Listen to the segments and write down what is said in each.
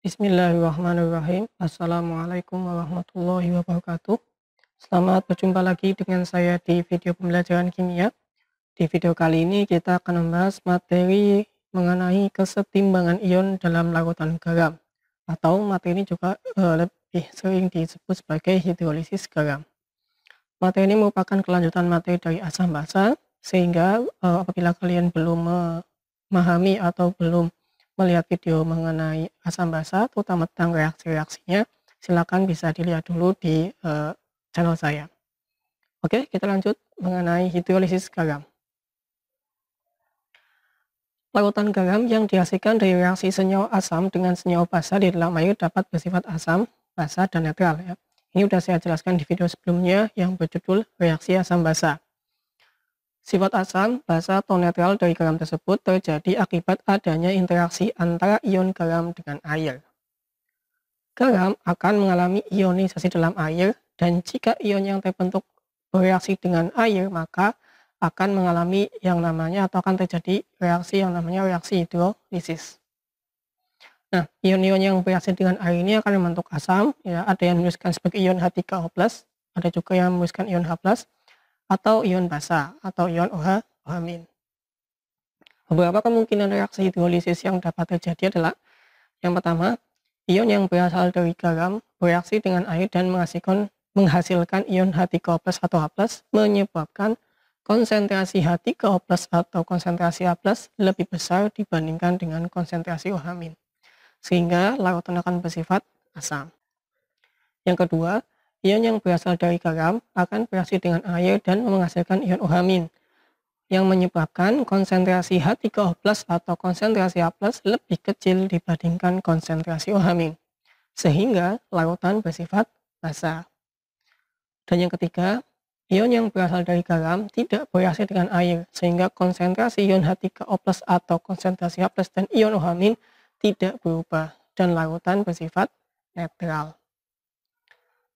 Bismillahirrahmanirrahim. Assalamualaikum warahmatullahi wabarakatuh. Selamat berjumpa lagi dengan saya di video pembelajaran kimia. Di video kali ini kita akan membahas materi mengenai kesetimbangan ion dalam larutan garam, atau materi ini juga lebih sering disebut sebagai hidrolisis garam. Materi ini merupakan kelanjutan materi dari asam basa, sehingga apabila kalian belum memahami atau belum melihat video mengenai asam basa, terutama tentang reaksi-reaksinya, silakan bisa dilihat dulu di channel saya. Oke, kita lanjut mengenai hidrolisis garam. Larutan garam yang dihasilkan dari reaksi senyawa asam dengan senyawa basa di dalam air dapat bersifat asam, basa, dan netral. Ya. Ini sudah saya jelaskan di video sebelumnya yang berjudul reaksi asam basa. Sifat asam, basa, atau netral dari garam tersebut terjadi akibat adanya interaksi antara ion garam dengan air. Garam akan mengalami ionisasi dalam air, dan jika ion yang terbentuk bereaksi dengan air, maka akan mengalami yang namanya atau akan terjadi reaksi yang namanya reaksi hidrolisis. Nah, ion-ion yang bereaksi dengan air ini akan membentuk asam, ya, ada yang menuliskan sebagai ion H3O+, ada juga yang menuliskan ion H+, atau ion basa, atau ion OH-. Beberapa kemungkinan reaksi hidrolisis yang dapat terjadi adalah yang pertama, ion yang berasal dari garam bereaksi dengan air dan menghasilkan ion H3O+ atau H+, menyebabkan konsentrasi H3O+ atau konsentrasi H+ lebih besar dibandingkan dengan konsentrasi OH-, sehingga larutan akan bersifat asam. Yang kedua, ion yang berasal dari garam akan bereaksi dengan air dan menghasilkan ion OH-, yang menyebabkan konsentrasi H3O+ atau konsentrasi H+ lebih kecil dibandingkan konsentrasi OH-, sehingga larutan bersifat basa. Dan yang ketiga, ion yang berasal dari garam tidak bereaksi dengan air, sehingga konsentrasi ion H3O+ atau konsentrasi H+ dan ion OH- tidak berubah, dan larutan bersifat netral.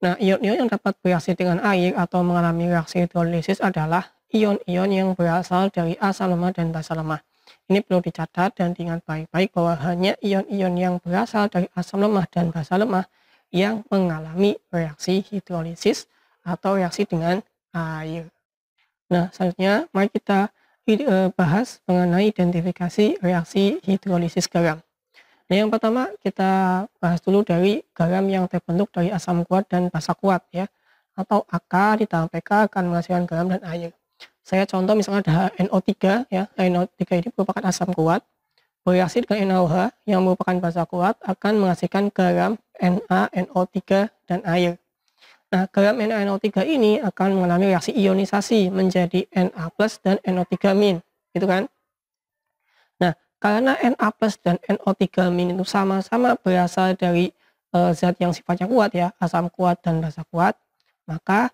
Nah, ion-ion yang dapat bereaksi dengan air atau mengalami reaksi hidrolisis adalah ion-ion yang berasal dari asam lemah dan basa lemah. Ini perlu dicatat dan diingat baik-baik bahwa hanya ion-ion yang berasal dari asam lemah dan basa lemah yang mengalami reaksi hidrolisis atau reaksi dengan air. Nah, selanjutnya mari kita bahas mengenai identifikasi reaksi hidrolisis garam. Nah, yang pertama kita bahas dulu dari garam yang terbentuk dari asam kuat dan basa kuat, ya, atau AK ditambah PK akan menghasilkan garam dan air. Saya contoh misalnya ada NO3, ya. NO3 ini merupakan asam kuat, bereaksi dengan NaOH yang merupakan basa kuat akan menghasilkan garam NaNO3 dan air. Nah, garam NaNO3 ini akan mengalami reaksi ionisasi menjadi Na+ dan NO3-, gitu kan? Nah, karena Na+ dan NO3- itu sama-sama berasal dari zat yang sifatnya kuat, ya, asam kuat dan basa kuat, maka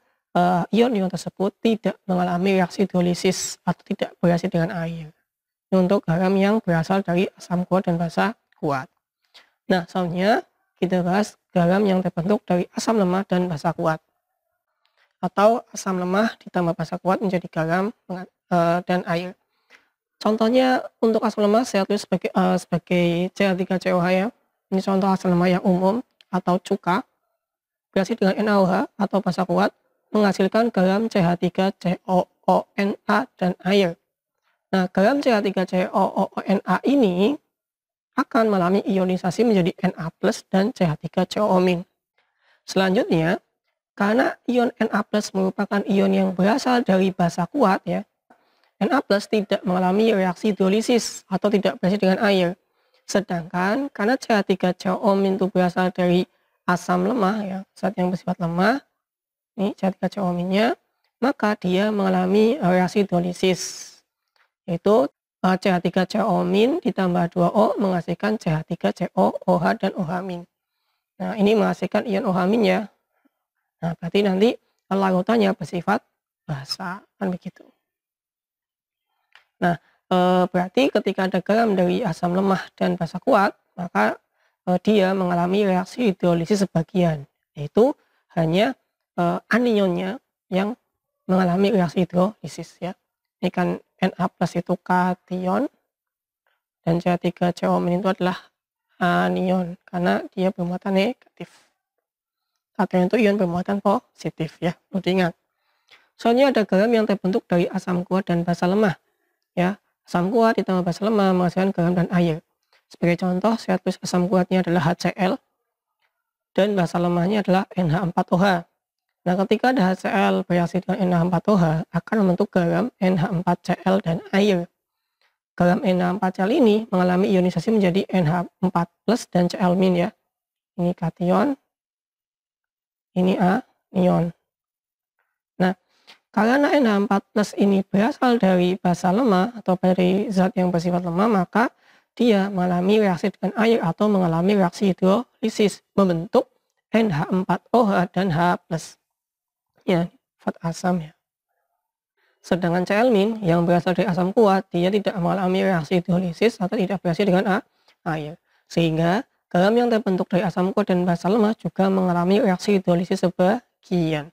ion-ion tersebut tidak mengalami reaksi hidrolisis atau tidak bereaksi dengan air. Ini untuk garam yang berasal dari asam kuat dan basa kuat. Nah, selanjutnya kita bahas garam yang terbentuk dari asam lemah dan basa kuat, atau asam lemah ditambah basa kuat menjadi garam dan air. Contohnya untuk asam lemah saya tulis sebagai CH3COH, ya. Ini contoh asam lemah yang umum atau cuka, bereaksi dengan NaOH atau basa kuat menghasilkan garam CH3COONA dan air. Nah, garam CH3COONA ini akan mengalami ionisasi menjadi Na+ dan CH3COO-. Selanjutnya, karena ion Na+ merupakan ion yang berasal dari basa kuat, ya, Na+ tidak mengalami reaksi hidrolisis atau tidak bereaksi dengan air. Sedangkan karena CH3COO- itu berasal dari asam lemah, ya, zat yang bersifat lemah, ini CH3COO-nya, maka dia mengalami reaksi hidrolisis, yaitu CH3COO- ditambah 2O menghasilkan CH3COOH dan OH-. Nah, ini menghasilkan ion OH-, ya. Nah, berarti nanti larutannya bersifat basa, kan begitu. Nah, berarti ketika ada garam dari asam lemah dan basa kuat, maka dia mengalami reaksi hidrolisis sebagian, yaitu hanya anionnya yang mengalami reaksi hidrolisis, ya. Ini kan Na+ itu kation dan CH3COO- itu adalah anion karena dia bermuatan negatif. Kation itu ion bermuatan positif ya, perlu diingat. Soalnya ada garam yang terbentuk dari asam kuat dan basa lemah ya. Asam kuat ditambah basa lemah menghasilkan garam dan air. Sebagai contoh, saya tulis asam kuatnya adalah HCl dan basa lemahnya adalah NH4OH. Nah, ketika ada HCl bereaksi dengan NH4OH akan membentuk garam NH4Cl dan air. Garam NH4Cl ini mengalami ionisasi menjadi NH4+ dan Cl- ya. Ini kation, ini anion. Nah, karena NH4+ ini berasal dari basa lemah atau dari zat yang bersifat lemah, maka dia mengalami reaksi dengan air atau mengalami reaksi hidrolisis membentuk NH4OH dan H+. Ya, fosfat asam ya. Sedangkan Cl- yang berasal dari asam kuat, dia tidak mengalami reaksi hidrolisis atau tidak bereaksi dengan air. Sehingga garam yang terbentuk dari asam kuat dan basa lemah juga mengalami reaksi hidrolisis sebagian.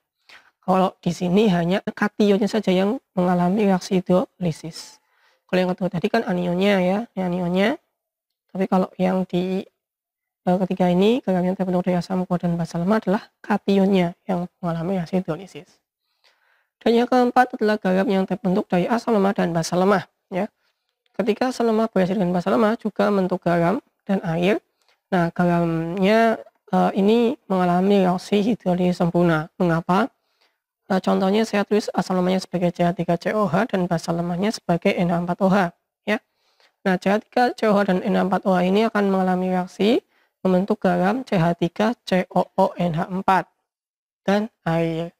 Kalau di sini hanya kationnya saja yang mengalami reaksi hidrolisis. Kalau yang kedua tadi kan anionnya ya, ini anionnya. Tapi kalau yang di ketiga ini garam yang terbentuk dari asam kuat dan basa lemah adalah kationnya yang mengalami reaksi hidrolisis. Dan yang keempat adalah garam yang terbentuk dari asam lemah dan basa lemah ya. Ketika asam lemah bereaksi dengan basa lemah juga membentuk garam dan air. Nah, garamnya ini mengalami reaksi hidrolisis sempurna. Mengapa? Contohnya saya tulis asam lemahnya sebagai CH3COH dan basa lemahnya sebagai NH4OH ya. Nah, CH3COH dan NH4OH ini akan mengalami reaksi membentuk garam CH3COONH4 dan air.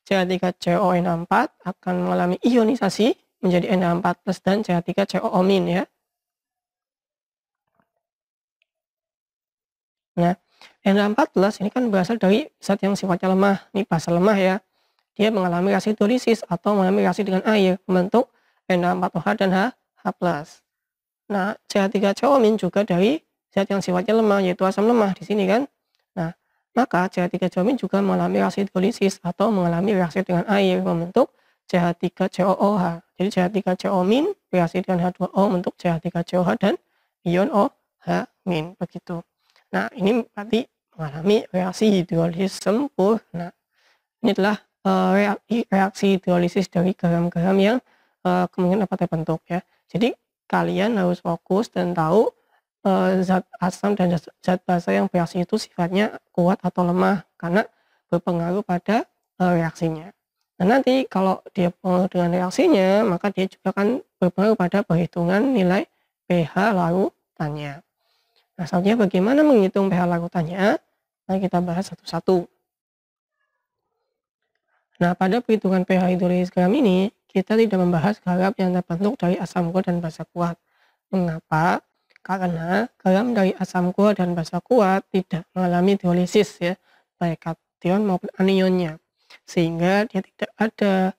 CH3CONH4 akan mengalami ionisasi menjadi NH4+ dan CH3CO- ya. Nah, NH4+ ini kan berasal dari zat yang sifatnya lemah, ini basa lemah ya. Dia mengalami reaksi hidrolisis atau mengalami reaksi dengan air membentuk NH4OH dan H+. Nah, CH3CO- juga dari zat yang sifatnya lemah yaitu asam lemah di sini kan. Nah, maka CH3CO- juga mengalami reaksi hidrolisis atau mengalami reaksi dengan air membentuk CH3COOH. Jadi CH3CO- bereaksi dengan H2O membentuk CH3COH dan ion OH- begitu. Nah, ini berarti mengalami reaksi hidrolisis sempurna. Ini adalah reaksi hidrolisis dari garam-garam yang kemungkinan dapat terbentuk ya. Jadi kalian harus fokus dan tahu zat asam dan zat basa yang bereaksi itu sifatnya kuat atau lemah karena berpengaruh pada reaksinya. Dan nanti kalau dia berpengaruh dengan reaksinya, maka dia juga akan berpengaruh pada perhitungan nilai pH larutannya. Nah, selanjutnya bagaimana menghitung pH larutannya? Mari kita bahas satu-satu. Nah, pada perhitungan pH hidrolisis garam ini, kita tidak membahas garam yang terbentuk dari asam kuat dan basa kuat. Mengapa? Karena garam dari asam kuat dan basa kuat tidak mengalami hidrolisis ya, baik kation maupun anionnya. Sehingga dia tidak ada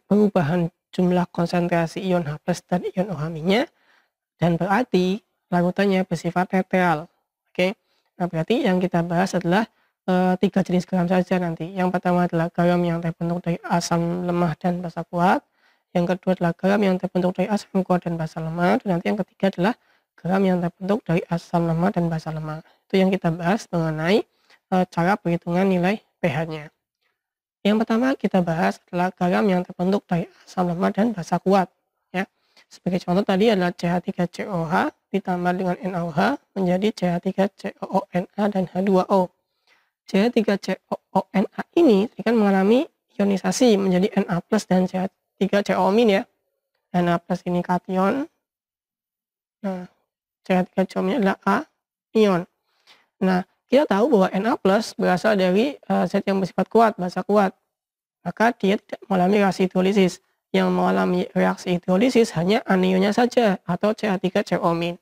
perubahan jumlah konsentrasi ion H+ dan ion OH- dan berarti larutannya bersifat netral. Oke. Nah, berarti yang kita bahas adalah 3 jenis garam saja nanti. Yang pertama adalah garam yang terbentuk dari asam lemah dan basa kuat. Yang kedua adalah garam yang terbentuk dari asam kuat dan basa lemah. Dan nanti yang ketiga adalah garam yang terbentuk dari asam lemah dan basa lemah. Itu yang kita bahas mengenai cara perhitungan nilai pH-nya. Yang pertama kita bahas adalah garam yang terbentuk dari asam lemah dan basa kuat. Ya. Sebagai contoh tadi adalah CH3COH ditambah dengan NaOH menjadi CH3COONA dan H2O. CH3COONA ini kan mengalami ionisasi menjadi Na+ dan CH3CO- ya. Na+ ini kation. Nah, CH3CO- adalah anion. Nah, kita tahu bahwa Na+ berasal dari zat yang bersifat kuat, basa kuat. Maka dia tidak mengalami reaksi hidrolisis. Yang mengalami reaksi hidrolisis hanya anionnya saja atau CH3CO-.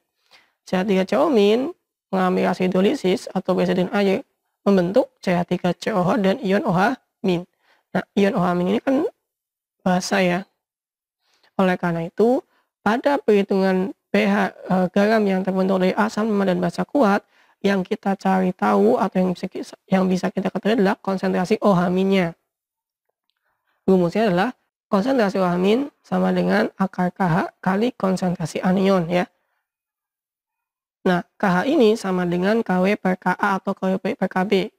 CH3CO- mengalami reaksi hidrolisis atau bereaksi dengan air membentuk CH3COH dan ion OH-. Nah, ion OH- ini kan basa ya. Oleh karena itu, pada perhitungan pH garam yang terbentuk dari asam lemah dan basa kuat, yang kita cari tahu atau yang bisa kita ketahui adalah konsentrasi OH-nya. Rumusnya adalah konsentrasi OH- sama dengan akar KH kali konsentrasi anion ya. Nah, KH ini sama dengan KW per KA atau KW per KB.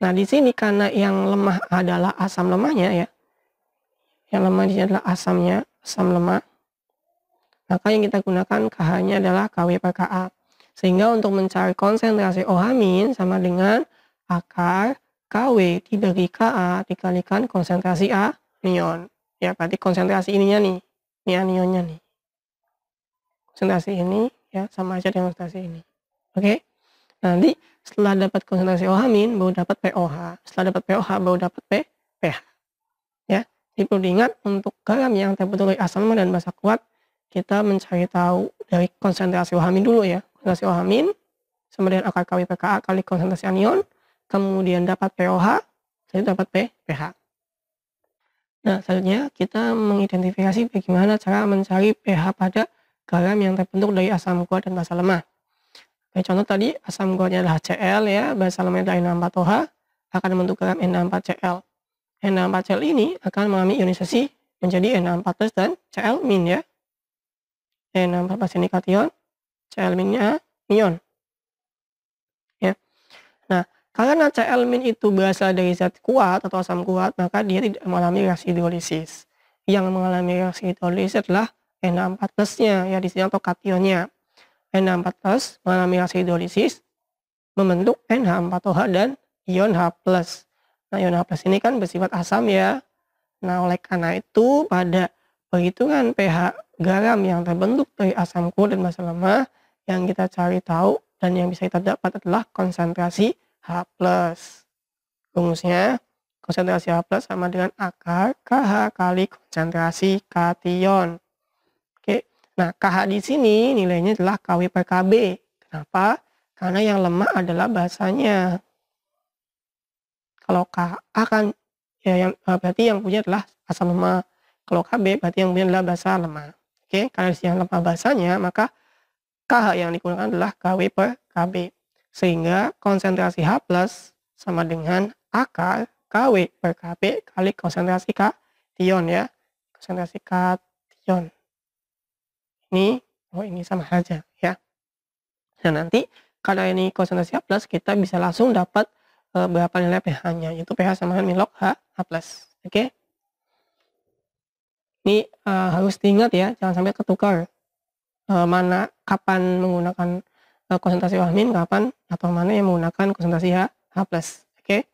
Nah, di sini karena yang lemah adalah asam lemahnya ya, yang lemah di sini adalah asamnya, asam lemah, maka yang kita gunakan KH-nya adalah KW per KA. Sehingga untuk mencari konsentrasi OH- sama dengan akar KW dibagi KA dikalikan konsentrasi anion. Ya, berarti konsentrasi ininya nih, ini anionnya nih. Konsentrasi ini ya sama aja dengan konsentrasi ini. Oke. Nanti setelah dapat konsentrasi OH- baru dapat POH. Setelah dapat POH baru dapat pH. Ya. Jadi perlu diingat untuk garam yang terbentuk dari asam lemah dan basa kuat, kita mencari tahu dari konsentrasi OH- dulu ya. Konsentrasi OH- sama dengan akar KW per KA kali konsentrasi anion, kemudian dapat POH, jadi dapat pH. Nah, selanjutnya kita mengidentifikasi bagaimana cara mencari pH pada garam yang terbentuk dari asam kuat dan basa lemah. Oke, contoh tadi asam kuatnya adalah Cl ya, basa lemahnya adalah Na4OH, akan membentuk garam Na4Cl. Na4Cl ini akan mengalami ionisasi menjadi Na4+ dan Cl- ya. Na4+ ini kation, Cl-nya ion. Ya. Nah, karena Cl- itu berasal dari zat kuat atau asam kuat, maka dia tidak mengalami reaksi hidrolisis. Yang mengalami reaksi hidrolisis adalah Na4+-nya ya di sini atau kationnya. Na4+ mengalami reaksi hidrolisis membentuk NH4OH dan ion H+. Nah, ion H+ ini kan bersifat asam ya. Nah, oleh karena itu pada perhitungan pH garam yang terbentuk dari asam kuat dan basa lemah, yang kita cari tahu dan yang bisa kita dapat adalah konsentrasi H+. Rumusnya, konsentrasi H+ sama dengan akar KH kali konsentrasi kation. Oke. Nah, KH di sini nilainya adalah KW per KB. Kenapa? Karena yang lemah adalah basanya. Kalau KA kan ya yang berarti yang punya adalah asam lemah. Kalau KB berarti yang punya adalah basa lemah. Oke, karena yang lemah basanya maka KH yang digunakan adalah KW per KB. Sehingga konsentrasi H+ sama dengan akar KW per KB kali konsentrasi kation ya. Konsentrasi kation. Ini sama saja ya. Nah, nanti karena ini konsentrasi H+, kita bisa langsung dapat berapa nilai pH-nya, yaitu pH sama dengan log H+. Oke. Ini harus diingat ya, jangan sampai ketukar. Mana kapan menggunakan konsentrasi OH-, kapan atau mana yang menggunakan konsentrasi H+. Oke.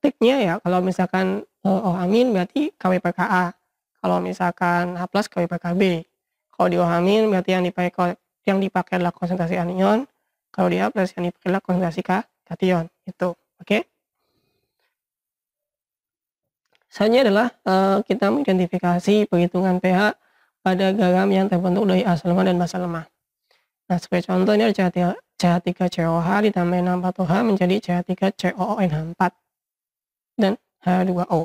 Triknya ya kalau misalkan OH- berarti KW per KA. Kalau misalkan H+ KW per KB. Kalau di OH- berarti yang dipakai adalah konsentrasi anion. Kalau di H+ yang dipakai adalah konsentrasi kation. Itu. Oke. Selanjutnya adalah kita mengidentifikasi perhitungan pH pada garam yang terbentuk dari asam lemah dan basa lemah. Nah, sebagai contoh ini ada CH3COH ditambah Na4OH menjadi CH3COONH4 dan H2O.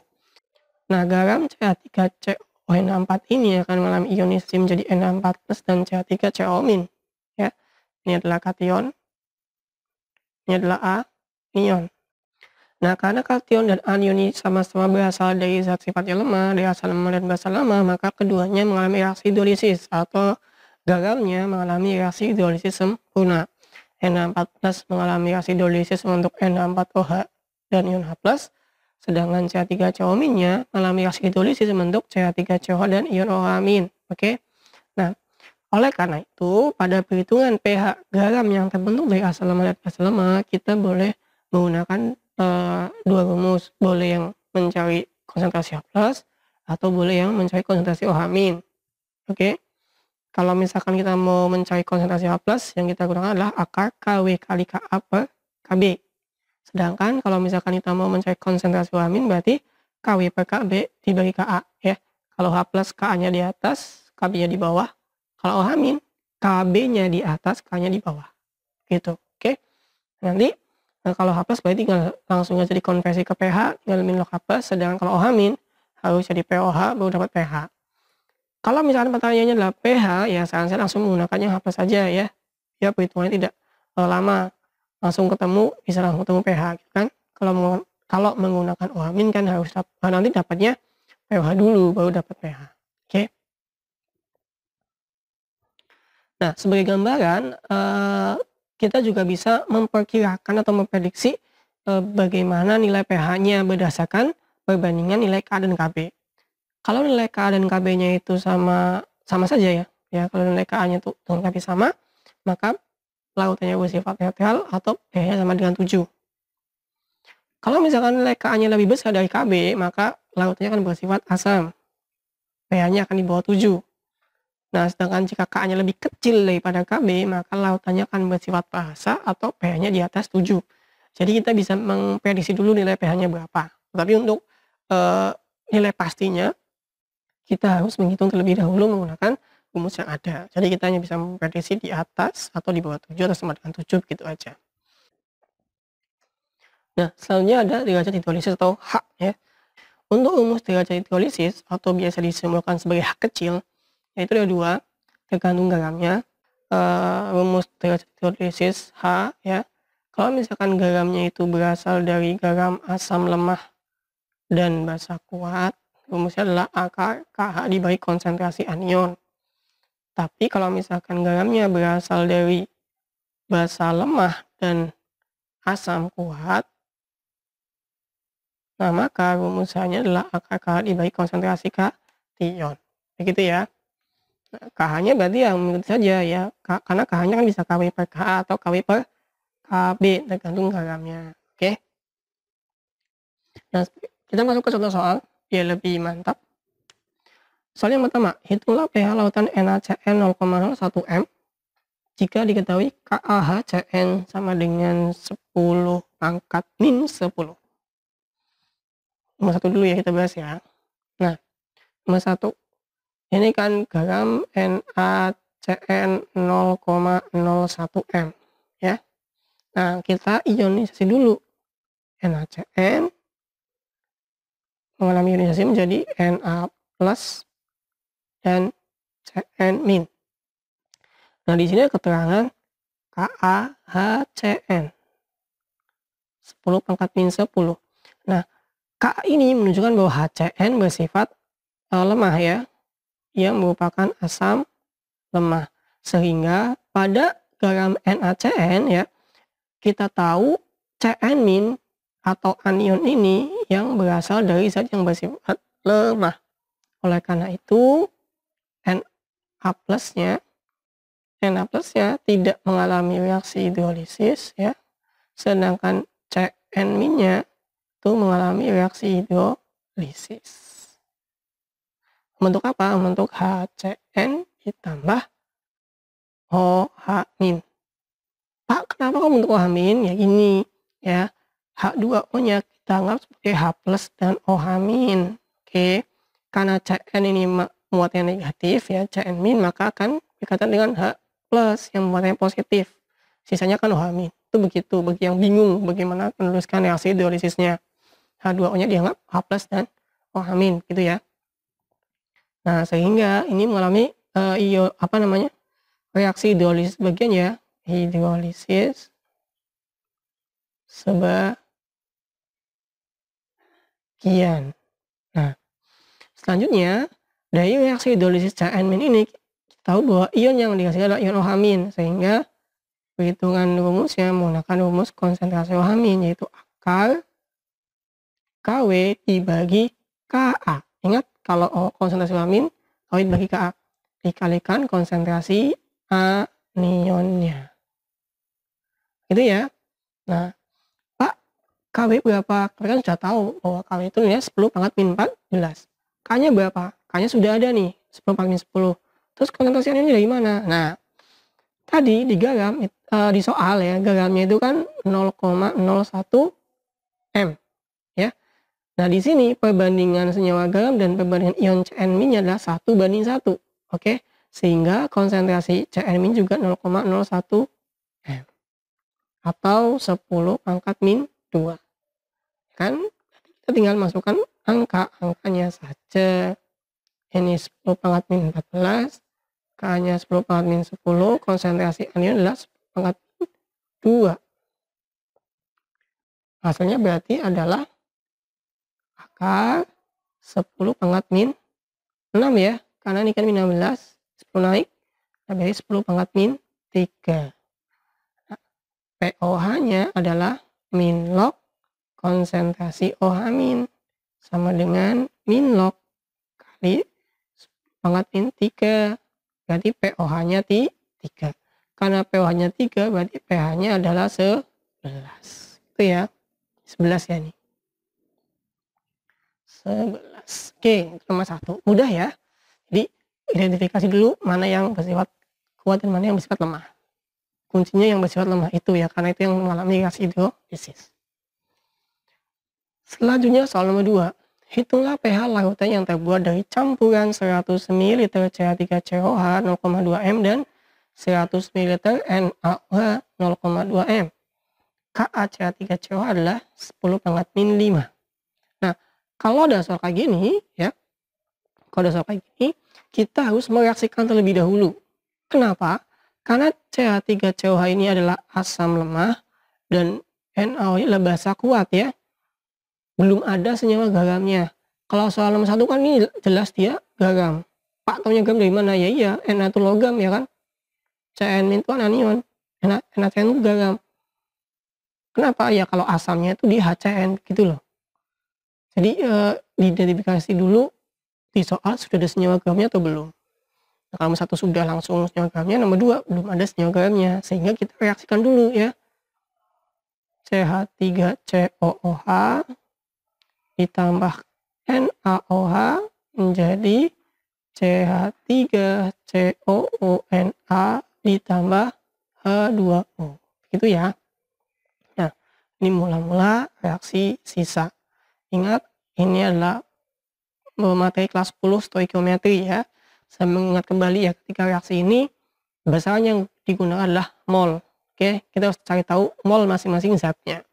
Nah, garam CH3COONH4 ini akan mengalami ionisasi menjadi Na4+ dan CH3CO-. Ya. Ini adalah kation, ini adalah anion. Nah, karena kation dan anion ini sama-sama berasal dari zat sifatnya lemah, dari asam lemah dan basa lemah, maka keduanya mengalami reaksi hidrolisis atau garamnya mengalami reaksi hidrolisis sempurna. Na4+ mengalami reaksi hidrolisis membentuk Na4OH dan ion H+, sedangkan CH3COO-nya mengalami reaksi hidrolisis membentuk CH3COH dan ion OH-. Oke. Nah, oleh karena itu, pada perhitungan pH garam yang terbentuk dari asam lemah dan basa lemah, kita boleh menggunakan dua rumus, boleh yang mencari konsentrasi H+ atau boleh yang mencari konsentrasi OH-. Oke. Kalau misalkan kita mau mencari konsentrasi H+, yang kita gunakan adalah akar KW kali KA per KB. Sedangkan kalau misalkan kita mau mencari konsentrasi OH- berarti KW per KB dibagi KA ya. Kalau H+ KA-nya di atas, KB-nya di bawah. Kalau OH-, KB-nya di atas, K-nya di bawah. Gitu. Oke. Nanti kalau H+ berarti tinggal langsung aja dikonversi ke pH, tinggal min log H+, sedangkan kalau OH- harus jadi POH baru dapat pH. Kalau misalkan pertanyaannya adalah pH, ya saran saya langsung menggunakannya H+ saja ya. Ya perhitungannya tidak lama. Langsung ketemu, bisa langsung ketemu pH gitu kan. Kalau menggunakan OH- kan harus nanti dapatnya pH dulu baru dapat pH. Oke. Nah, sebagai gambaran, kita juga bisa memperkirakan atau memprediksi, bagaimana nilai pH-nya berdasarkan perbandingan nilai Ka dan Kb. Kalau nilai Ka dan Kb-nya itu sama sama saja ya, kalau nilai Ka-nya tuh dengan Kb sama, maka lautannya bersifat netral atau pH-nya sama dengan 7. Kalau misalkan nilai Ka-nya lebih besar dari Kb, maka lautannya akan bersifat asam, pH-nya akan di bawah 7. Nah, sedangkan jika Ka-nya lebih kecil daripada Kb, maka lautannya akan bersifat basa atau pH-nya di atas 7. Jadi kita bisa memprediksi dulu nilai pH-nya berapa. Tapi untuk nilai pastinya, kita harus menghitung terlebih dahulu menggunakan rumus yang ada. Jadi kita hanya bisa memprediksi di atas atau di bawah 7 atau sama dengan 7 gitu aja. Nah, selanjutnya ada derajat hidrolisis atau H ya. Untuk rumus derajat hidrolisis atau biasa disimbolkan sebagai H kecil, yaitu ada dua, tergantung garamnya. Rumus derajat hidrolisis H ya. Kalau misalkan garamnya itu berasal dari garam asam lemah dan basa kuat, rumusnya adalah akar KH dibagi konsentrasi anion. Tapi kalau misalkan garamnya berasal dari basa lemah dan asam kuat, nah maka rumusannya adalah akar KH dibagi konsentrasi kation. Begitu ya. Nah, KH-nya berarti yang mengikuti saja ya, karena KH-nya kan bisa Kw per KA atau Kw per Kb tergantung garamnya. Oke. Nah, kita masuk ke contoh soal biar lebih mantap. Soal yang pertama, hitunglah pH lautan NaCN 0,01 m jika diketahui KaHCN sama dengan 10 pangkat min 10. Nomor satu dulu ya kita bahas ya. Nah, nomor satu, ini kan garam NaCN 0,01 m ya. Nah, kita ionisasi dulu. NaCN mengalami ionisasi menjadi Na plus dan Cn min. Nah, di sini ada keterangan KaHCN 10 pangkat min 10. Nah, Ka ini menunjukkan bahwa HCN bersifat lemah ya, yang merupakan asam lemah. Sehingga pada garam NaCN ya, kita tahu Cn- atau anion ini yang berasal dari zat yang bersifat lemah. Oleh karena itu Na plusnya tidak mengalami reaksi hidrolisis ya, sedangkan Cn-nya itu mengalami reaksi hidrolisis. Membentuk apa? Membentuk HCN ditambah OH-. Pak, kenapa kok membentuk OH-? Ya gini ya, H2O-nya kita anggap sebagai H plus dan OH-. Oke, karena Cn ini muatannya negatif ya, Cn- maka akan berkaitan dengan H plus yang muatannya positif. Sisanya kan OH-. Itu begitu, bagi yang bingung bagaimana menuliskan reaksi hidrolisisnya. H2O-nya dianggap H plus dan OH- gitu ya. Nah, sehingga ini mengalami reaksi hidrolisis bagian ya, hidrolisis sebagian. Nah, selanjutnya dari reaksi hidrolisis Cn- ini kita tahu bahwa ion yang dihasilkan adalah ion OH-, sehingga perhitungan rumusnya menggunakan rumus konsentrasi OH- yaitu akar Kw dibagi Ka. Ingat kalau konsentrasi OH- Kw dibagi Ka dikalikan konsentrasi anionnya. Gitu ya. Nah, Pak, Kw berapa? Kita kan sudah tahu bahwa Kw itu nilainya 10 pangkat min 14. K-nya berapa? K-nya sudah ada nih, 10 pangkat min 10. Terus konsentrasi anionnya dari mana? Nah, tadi di garam, di soal ya, garamnya itu kan 0,01 m ya. Nah, di sini perbandingan senyawa garam dan perbandingan ion Cn- adalah 1:1. Oke, sehingga konsentrasi Cn- juga 0,01 m atau 10 pangkat min 2. Kan kita tinggal masukkan angkanya saja. Ini 10 pangkat min 14, K-nya 10 pangkat min 10, konsentrasi anion adalah 10 pangkat min 2. Hasilnya berarti adalah akar 10 pangkat min 6 ya, karena ini kan min 16, 10 naik Nah, berarti 10 pangkat min 3. Nah, pOH-nya adalah min log konsentrasi OH min sama dengan min log kali 10 pangkat min 3. Berarti pOH-nya 3. Karena pOH-nya 3 berarti pH-nya adalah 11. Itu ya. 11 ya nih. 11. Oke, nomor 1. Mudah ya. Jadi identifikasi dulu mana yang bersifat kuat dan mana yang bersifat lemah. Kuncinya yang bersifat lemah itu ya, karena itu yang mengalami reaksi hidrolisis. Selanjutnya soal nomor 2. Hitunglah pH larutan yang terbuat dari campuran 100 ml CH3COH 0,2 m dan 100 ml NaOH 0,2 m. KaCH3COH adalah 10 pangkat min 5. Nah, kalau ada soal kayak gini ya, kita harus mereaksikan terlebih dahulu. Kenapa? Karena CH3COH ini adalah asam lemah dan NaOH adalah basa kuat ya. Belum ada senyawa garamnya. Kalau soal nomor 1 kan ini jelas dia garam. Pak taunya garam dari mana? Ya iya, Na itu logam ya kan. Cn itu kan anion. NaCN itu garam. Kenapa? Ya kalau asamnya itu di HCN gitu loh. Jadi diidentifikasi dulu di soal sudah ada senyawa garamnya atau belum. Nah, kalau nomor 1 sudah langsung senyawa garamnya, nomor 2 belum ada senyawa garamnya. Sehingga kita reaksikan dulu ya. CH3COOH ditambah NaOH menjadi CH3COONA ditambah H2O. Begitu ya. Nah, ini mula-mula reaksi sisa. Ingat, ini adalah materi kelas 10 stoikiometri ya. Saya mengingat kembali ya, ketika reaksi ini basahan yang digunakan adalah mol. Oke, kita harus cari tahu mol masing-masing zatnya.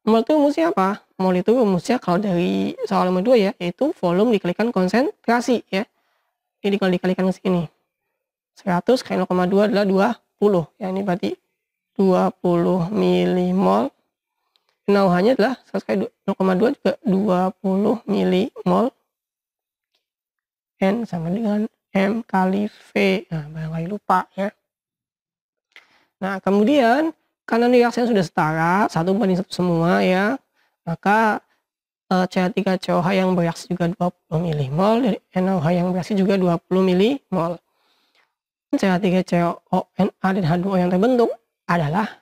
Mol itu rumusnya apa? Mol itu rumusnya kalau dari soal nomor 2 ya, yaitu volume dikalikan konsentrasi ya. Ini kalau dikalikan ke sini. 100 kali 0,2 adalah 20. Ya, ini berarti 20 milimol. NaOH-nya adalah 100 kali 0,2 juga 20 milimol. N sama dengan M kali V. Nah, barangkali lupa ya. Nah, kemudian karena reaksinya sudah setara, 1:1 semua ya, maka CH3COH yang bereaksi juga 20 milimol, dari NaOH yang bereaksi juga 20 milimol. CH3CONA dan H2O yang terbentuk adalah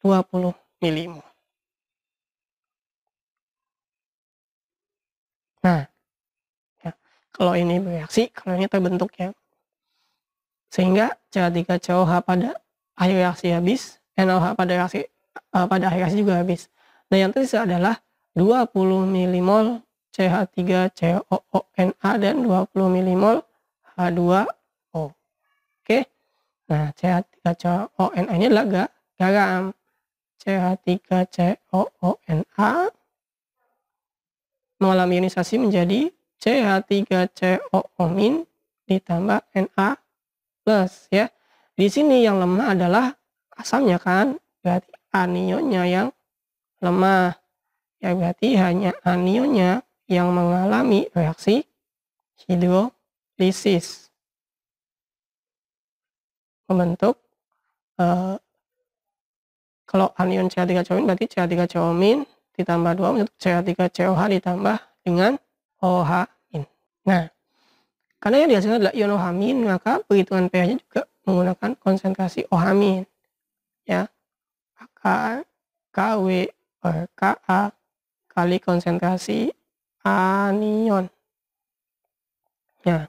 20 milimol. Nah, ya, kalau ini bereaksi, kalau ini terbentuk ya. Sehingga CH3COH pada akhir reaksi habis, NaOH pada akhir reaksi juga habis. Nah, yang tersisa adalah 20 milimol CH3COONA dan 20 milimol H2O. Oke. Nah, CH3COONA ini adalah garam. CH3COONA mengalami ionisasi menjadi CH3COO- ditambah Na plus ya. Di sini yang lemah adalah asamnya kan, berarti anionnya yang lemah. Ya berarti hanya anionnya yang mengalami reaksi hidrolisis membentuk kalau anion CH3COO berarti CH3COO- ditambah 2 membentuk CH3COH ditambah dengan OH-. Nah, karena yang dihasilkan adalah ion OH-, maka perhitungan pH-nya juga menggunakan konsentrasi OH- ya. Maka KW per Ka kali konsentrasi anion. Nah,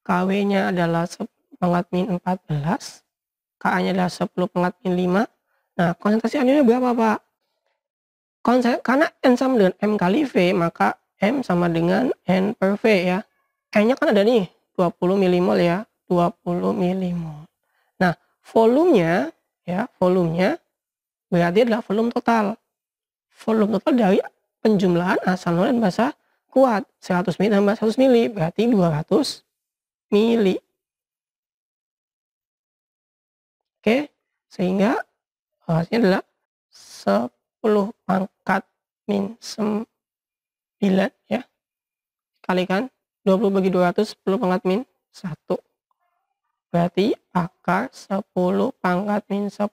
KW-nya adalah 10 pangkat min 14, Ka-nya adalah 10 pangkat min 5. Nah, konsentrasi anionnya berapa, Pak? Karena N sama dengan M kali V, maka M sama dengan N per V ya. N-nya kan ada nih, 20 milimol ya, 20 milimol. Nah, volumenya berarti adalah volume total. Volume total dari penjumlahan asam dan basa kuat. 100 mili tambah 100 mili berarti 200 mili. Oke, sehingga hasilnya adalah 10 pangkat min 9 ya. Kalikan 20 bagi 200, 10 pangkat min 1. berarti akar 10 pangkat min 10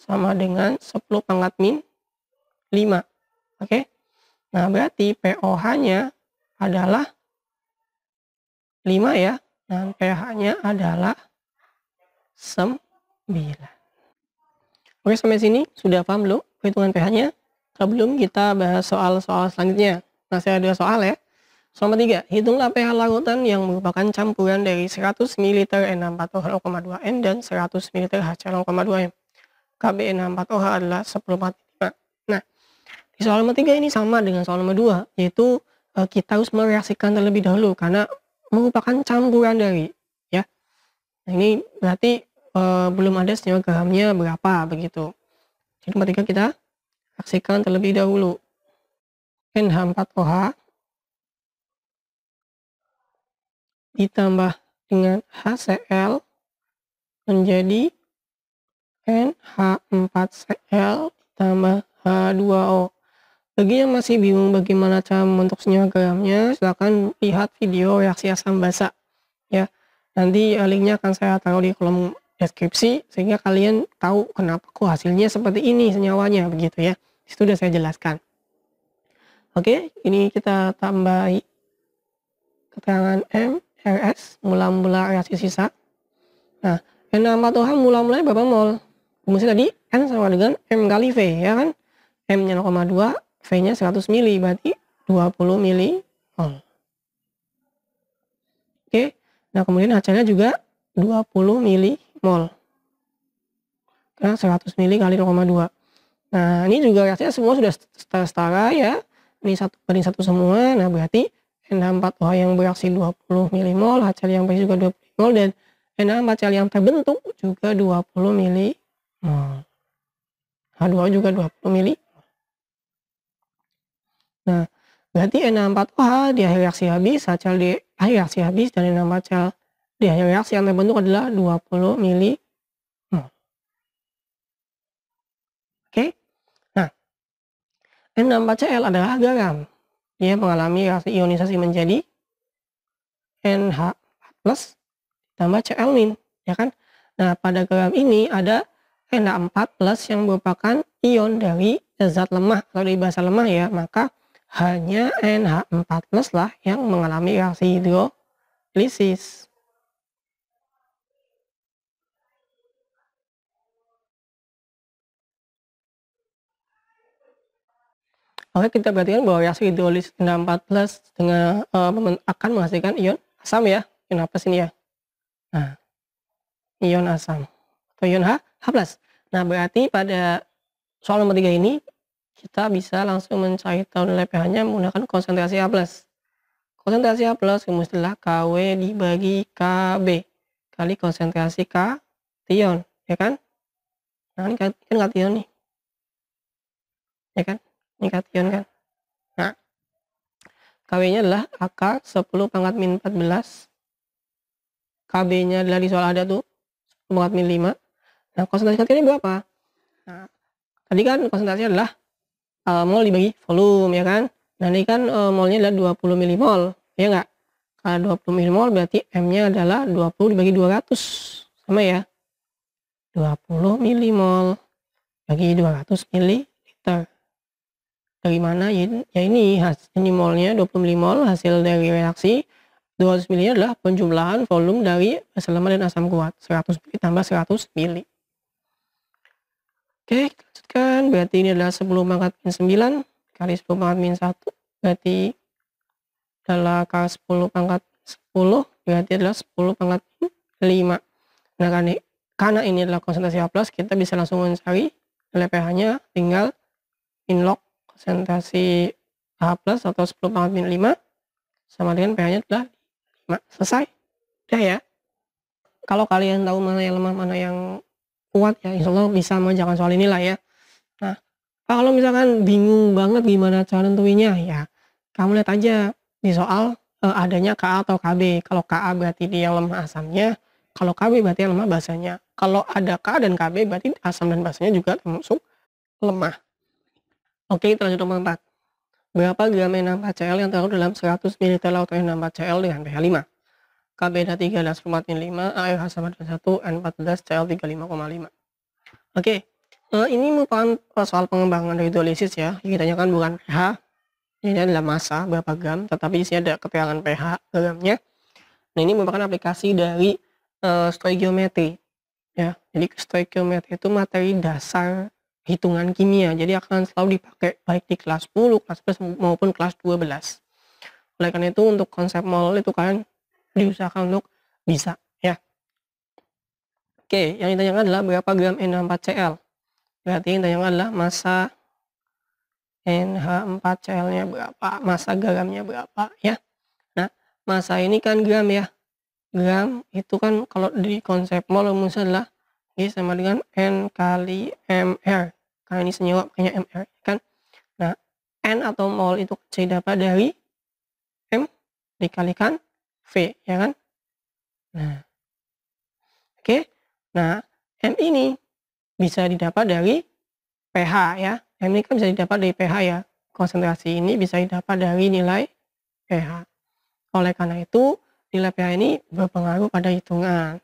sama dengan 10 pangkat min 5. Oke. Nah, berarti pOH-nya adalah 5 ya. Dan pH-nya adalah 9. Oke, sampai sini sudah paham belum perhitungan pH-nya? Sebelum kita bahas soal-soal selanjutnya. Nah, saya ada soal ya. Soal nomor 3, hitunglah pH larutan yang merupakan campuran dari 100 ml N64OH 0,2 M dan 100 ml HCl 0,2 M. Kb N64OH adalah 10/5. Nah, di soal nomor 3 ini sama dengan soal nomor 2, yaitu kita harus mereaksikan terlebih dahulu karena merupakan campuran dari, ya. Nah, ini berarti belum ada senyawa garamnya berapa begitu. Jadi nomor 3 kita reaksikan terlebih dahulu. NH4OH ditambah dengan HCl menjadi NH4Cl ditambah H2O. Bagi yang masih bingung bagaimana cara membentuk senyawa garamnya, silahkan lihat video reaksi asam basa ya. Nanti linknya akan saya taruh di kolom deskripsi sehingga kalian tahu kenapa kok hasilnya seperti ini senyawanya begitu ya. Itu sudah saya jelaskan. Oke, ini kita tambahi keterangan M, RS, mula-mula reaksi sisa. Nah, N64OH mula-mulanya berapa mol? Rumusnya tadi N sama dengan M kali V ya kan? M-nya 0,2, V-nya 100 mili, berarti 20 mili mol. Oke, nah kemudian HCl-nya juga 20 mili mol. Karena 100 mili kali 0,2. Nah, ini juga reaksinya semua sudah setara ya. Ini satu banding satu semua. Nah, berarti NH4OH yang bereaksi 20 milimol, HCl yang bereaksi juga 20 mol, dan NH4Cl yang terbentuk juga 20 milimol. H2O juga 20 milimol. Nah, berarti NH4OH di akhir reaksi habis, HCl di akhir reaksi habis, dan NH4Cl di akhir reaksi yang terbentuk adalah 20 milimol. Oke. Nah, N64Cl adalah garam. Dia mengalami reaksi ionisasi menjadi NH4+ tambah Cl- ya kan. Nah, pada garam ini ada NH4+ yang merupakan ion dari zat lemah atau dari basa lemah ya, maka hanya NH4+ lah yang mengalami reaksi hidrolisis. Oke, kita perhatikan bahwa reaksi hidrolisis NH4+ dengan akan menghasilkan ion asam ya. Ion apa sini ya? Nah, ion asam atau ion H+. Nah, berarti pada soal nomor 3 ini kita bisa langsung mencari tahu nilai pH-nya menggunakan konsentrasi H+. Konsentrasi H+ rumus adalah Kw dibagi Kb kali konsentrasi kation, ya kan? Nah, ini kan kation nih. Ya kan? Ini kation kan? Nah, Kw-nya adalah akar 10 pangkat min 14. Kb-nya adalah di soal ada tuh 10 pangkat min 5. Nah, konsentrasi kationnya berapa? Nah, tadi kan konsentrasinya adalah mol dibagi volume ya kan. Nah, ini kan molnya adalah 20 milimol ya enggak? Kalau 20 milimol berarti M-nya adalah 20 dibagi 200 sama ya. 20 milimol bagi 200 mililiter. Dari mana ya ini molnya 20 milimol hasil dari reaksi. 200 mili adalah penjumlahan volume dari basa lemah dan asam kuat. 100 mili tambah 100 mili. Oke, kita lanjutkan. Berarti ini adalah 10 pangkat min 9 kali 10 pangkat min 1. Berarti adalah akar 10 pangkat 10. Berarti adalah 10 pangkat min 5. Nah, karena ini adalah konsentrasi H+, kita bisa langsung mencari nilai pH-nya. Tinggal inlog konsentrasi H+ atau 10 pangkat min 5 sama dengan pH-nya adalah 5. Selesai. Udah ya. Kalau kalian tahu mana yang lemah, mana yang kuat ya, insya Allah bisa mengerjakan soal inilah ya. Nah, kalau misalkan bingung banget gimana cara nentuinnya ya, kamu lihat aja di soal adanya Ka atau Kb. Kalau Ka berarti dia yang lemah asamnya, kalau Kb berarti yang lemah basanya. Kalau ada Ka dan Kb berarti asam dan basanya juga termasuk lemah. Oke, kita lanjut nomor 4. Berapa gram N64Cl yang terlarut dalam 100 ml lautan N64Cl dengan pH 5? K-beta 3 adalah 10,5, ARH sama dengan 1, N14, Cl 35,5. Oke, ini merupakan soal pengembangan dari hidrolisis ya. Yang ditanyakan bukan pH, ini adalah massa berapa gram, tetapi di sini ada keterangan pH gramnya. Nah, ini merupakan aplikasi dari stoikiometri ya. Jadi stoikiometri itu materi dasar hitungan kimia, jadi akan selalu dipakai baik di kelas 10, kelas 11 maupun kelas 12. Oleh karena itu untuk konsep mol itu kalian diusahakan untuk bisa ya. Oke, yang ditanyakan adalah berapa gram NH4Cl. Berarti yang ditanyakan adalah massa NH4Cl-nya berapa, massa garamnya berapa ya. Nah, massa ini kan gram ya. Gram itu kan kalau di konsep mol rumusnya adalah G sama dengan N kali MR. Karena ini senyawa makanya MR kan. Nah, N atau mol itu bisa didapat dari M dikalikan V ya kan. Nah, oke. Nah, M ini bisa didapat dari pH ya. M ini kan bisa didapat dari pH ya. Konsentrasi ini bisa didapat dari nilai pH. Oleh karena itu, nilai pH ini berpengaruh pada hitungan.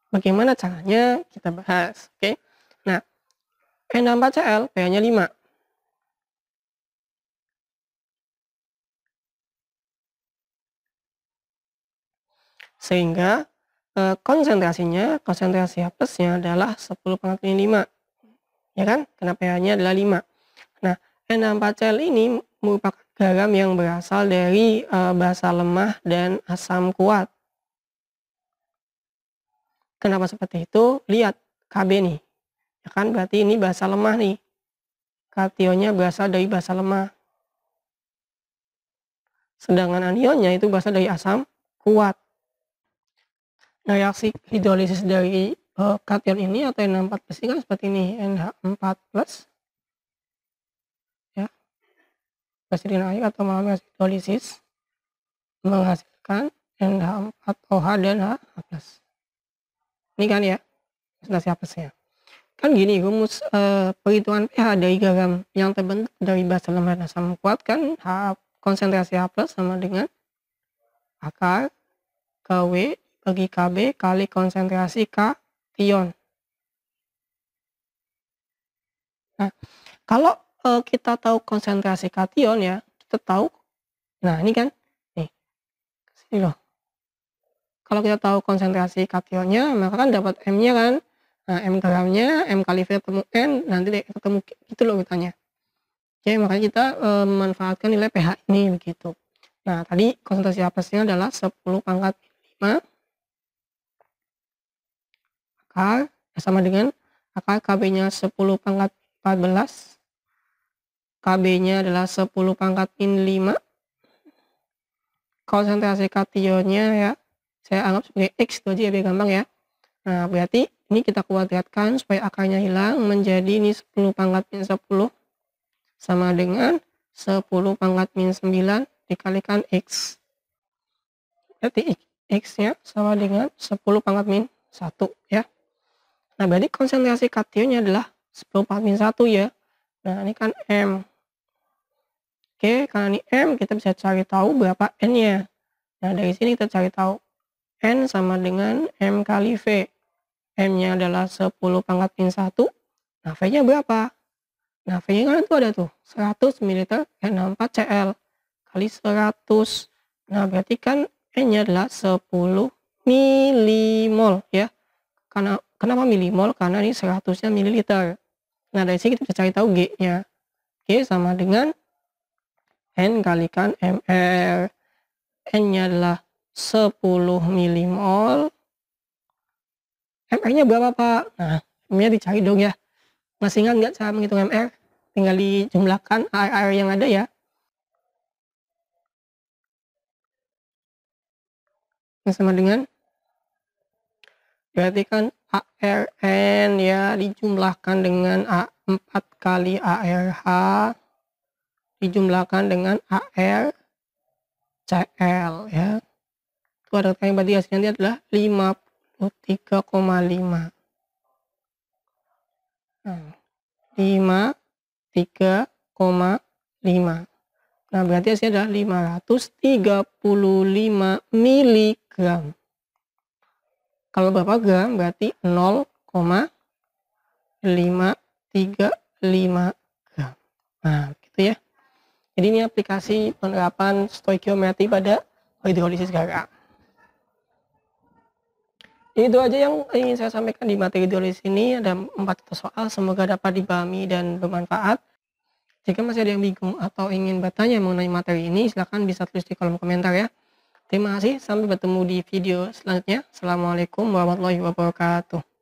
Bagaimana caranya kita bahas, oke? Nah, NH4Cl pH-nya 5. Sehingga konsentrasi H+-nya adalah 10⁻5. Ya kan? Karena pH-nya adalah 5. Nah, NH4Cl ini merupakan garam yang berasal dari basa lemah dan asam kuat. Kenapa seperti itu? Lihat Kb nih. Ya kan, berarti ini basa lemah nih. Kationnya berasal dari basa lemah. Sedangkan anionnya itu berasal dari asam kuat. Nah, reaksi hidrolisis dari kation ini atau NH4+ ini kan seperti ini, NH4+ ya. Reaksi dengan air atau melalui reaksi hidrolisis menghasilkan NH4OH dan H+. Ini kan ya, konsentrasi H+-nya. Kan gini rumus perhitungan pH dari garam yang terbentuk dari basa lemah dan asam kuat kan konsentrasi H+ sama dengan akar Kw bagi Kb kali konsentrasi kation. Nah, kalau kita tahu konsentrasi kation ya, kita tahu. Nah, ini kan nih. Sini loh. Kalau kita tahu konsentrasi kationnya, maka kan dapat M-nya kan. Nah, M gramnya, M kali V ketemu N, nanti ketemu gitu loh kitanya. Oke, makanya kita memanfaatkan nilai pH ini begitu. Nah, tadi konsentrasi H+-nya adalah 10⁻5 akar sama dengan akar Kb-nya 10⁻14. Kb-nya adalah 10⁻5. Konsentrasi kationnya ya, saya anggap sebagai X itu aja ya biar gampang ya. Nah, berarti ini kita kuadratkan supaya akarnya hilang menjadi ini 10⁻10 sama dengan 10⁻9 dikalikan X. Berarti X-nya sama dengan 10⁻1 ya. Nah, berarti konsentrasi kationnya adalah 10⁻1 ya. Nah, ini kan M. Oke, karena ini M, kita bisa cari tahu berapa N-nya. Nah, dari sini kita cari tahu N sama dengan M kali V. M-nya adalah 10⁻1. Nah, V-nya berapa? Nah, V-nya kan itu ada tuh 100 ml NH4Cl kali 100. Nah, berarti kan N-nya adalah 10 milimol ya. Kenapa milimol? Karena ini 100-nya mililiter. Nah, dari sini kita bisa cari tahu G-nya. G sama dengan N kalikan MR. N-nya adalah 10 milimol. MR-nya berapa, Pak? Nah, M-nya dicari dong ya. Masih ingat nggak cara menghitung MR? Tinggal dijumlahkan air-air yang ada ya. Ini sama dengan berarti kan ARN ya dijumlahkan dengan A4 kali ARH dijumlahkan dengan ARCl ya. Kuadratnya berarti hasilnya adalah 53,5. Nah, 53,5. Nah, berarti hasilnya adalah 535 mg gram. Kalau berapa gram berarti 0,535 gram. Nah, gitu ya. Jadi ini aplikasi penerapan stoikiometri pada hidrolisis garam. Itu aja yang ingin saya sampaikan di materi hidrolisis ini. Ada 4 soal, semoga dapat dipahami dan bermanfaat. Jika masih ada yang bingung atau ingin bertanya mengenai materi ini, silahkan bisa tulis di kolom komentar ya. Terima kasih, sampai bertemu di video selanjutnya. Assalamualaikum warahmatullahi wabarakatuh.